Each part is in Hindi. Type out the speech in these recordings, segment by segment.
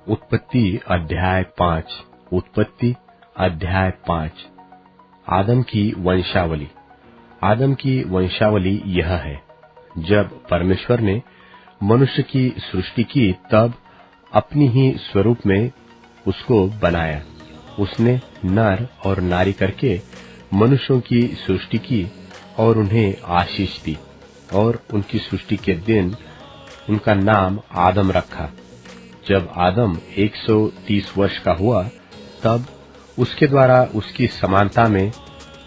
उत्पत्ति अध्याय 5। उत्पत्ति अध्याय 5। आदम की वंशावली। आदम की वंशावली यह है, जब परमेश्वर ने मनुष्य की सृष्टि की तब अपनी ही स्वरूप में उसको बनाया। उसने नर और नारी करके मनुष्यों की सृष्टि की और उन्हें आशीष दी, और उनकी सृष्टि के दिन उनका नाम आदम रखा। जब आदम 130 वर्ष का हुआ तब उसके द्वारा उसकी समानता में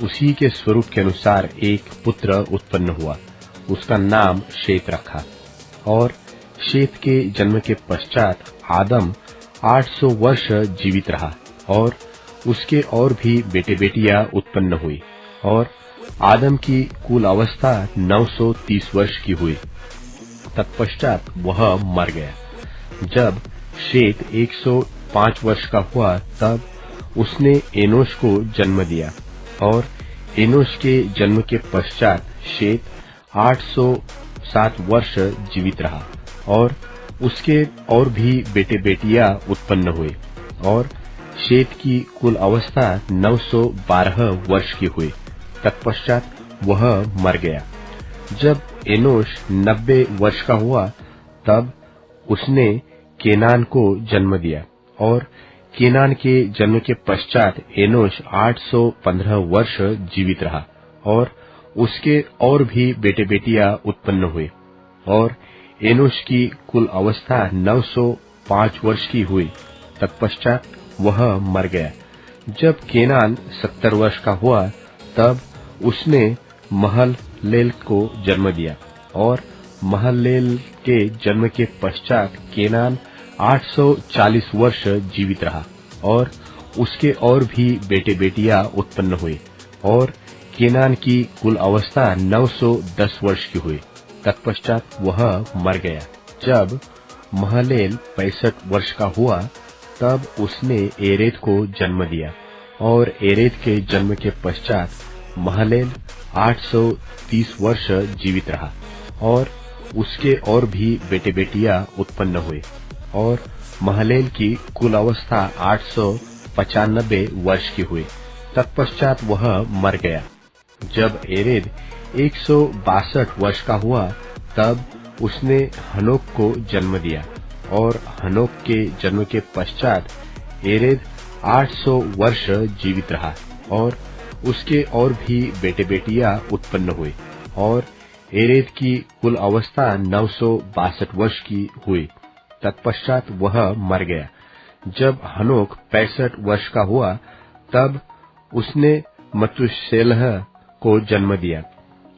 उसी के स्वरूप के अनुसार एक पुत्र उत्पन्न हुआ। उसका नाम शेत रखा। और शेत के जन्म के पश्चात आदम 800 वर्ष जीवित रहा, और उसके और भी बेटे बेटियां उत्पन्न हुई, और आदम की कुल अवस्था 930 वर्ष की हुई। तत्पश्चात वह मर गया। जब शेत 105 वर्ष का हुआ तब उसने एनोश को जन्म दिया, और एनोश के जन्म के पश्चात शेत 807 वर्ष जीवित रहा, और उसके और भी बेटे बेटियां उत्पन्न हुए, और शेत की कुल अवस्था 912 वर्ष की हुई। तत्पश्चात वह मर गया। जब एनोश 90 वर्ष का हुआ तब उसने केनान को जन्म दिया, और केनान के जन्म के पश्चात एनोश 815 वर्ष जीवित रहा, और उसके और भी बेटे बेटियां उत्पन्न हुए, और एनोश की कुल अवस्था 905 वर्ष की हुई। तत्पश्चात वह मर गया। जब केनान 70 वर्ष का हुआ तब उसने महललेल को जन्म दिया, और महललेल के जन्म के पश्चात केनान 840 वर्ष जीवित रहा, और उसके और भी बेटे बेटियां उत्पन्न हुए, और केनान की कुल अवस्था 910 वर्ष की हुई। तत्पश्चात वह मर गया। जब महललेल 65 वर्ष का हुआ तब उसने एरेद को जन्म दिया, और एरेद के जन्म के पश्चात महललेल 830 वर्ष जीवित रहा, और उसके और भी बेटे बेटियां उत्पन्न हुए, और महललेल की कुल अवस्था 895 वर्ष की हुई। तत्पश्चात वह मर गया। जब एरेद 162 वर्ष का हुआ तब उसने हनोक को जन्म दिया, और हनोक के जन्म के पश्चात एरेद 800 वर्ष जीवित रहा, और उसके और भी बेटे बेटियां उत्पन्न हुए, और एरेद की कुल अवस्था 962 वर्ष की हुई। तत्पश्चात वह मर गया। जब हनोक 65 वर्ष का हुआ तब उसने मतूशेलह को जन्म दिया,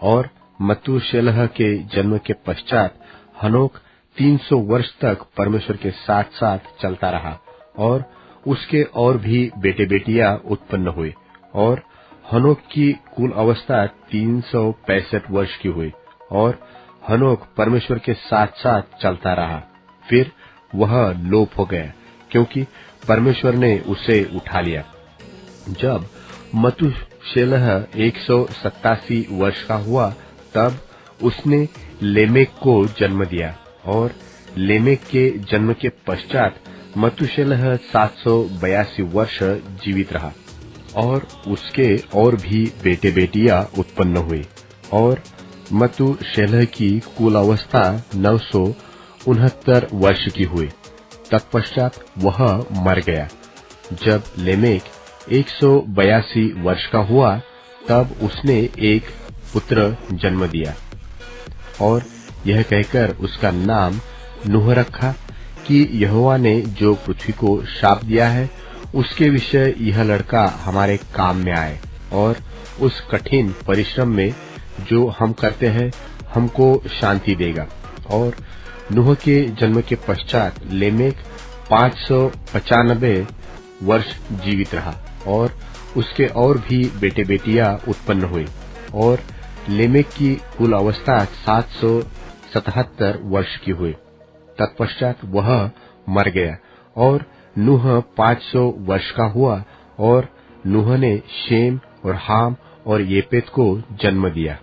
और मतूशेलह के जन्म के पश्चात हनोक 300 वर्ष तक परमेश्वर के साथ साथ चलता रहा, और उसके और भी बेटे बेटियां उत्पन्न हुए, और हनोक की कुल अवस्था 365 वर्ष की हुई, और हनोक परमेश्वर के साथ साथ चलता रहा। फिर वह लोप हो गया, क्योंकि परमेश्वर ने उसे उठा लिया। जब मतूशेलह 187 वर्ष का हुआ तब उसने लेमेक को जन्म दिया, और लेमेक के जन्म के पश्चात मतूशेलह 782 वर्ष जीवित रहा, और उसके और भी बेटे बेटियां उत्पन्न हुए, और मतूशेलह की कुल अवस्था 969 वर्ष की हुई। तत्पश्चात वह मर गया। जब लेमेक 182 वर्ष का हुआ तब उसने एक पुत्र जन्म दिया, और यह कहकर उसका नाम नूह रखा कि यहोवा ने जो पृथ्वी को शाप दिया है उसके विषय यह लड़का हमारे काम में आए, और उस कठिन परिश्रम में जो हम करते हैं हमको शांति देगा। और नूह के जन्म के पश्चात लेमेक 595 वर्ष जीवित रहा, और उसके और भी बेटे बेटियां उत्पन्न हुई, और लेमेक की कुल अवस्था 777 वर्ष की हुई। तत्पश्चात वह मर गया, और नूह 500 वर्ष का हुआ, और नूह ने शेम और हाम और येपेत को जन्म दिया।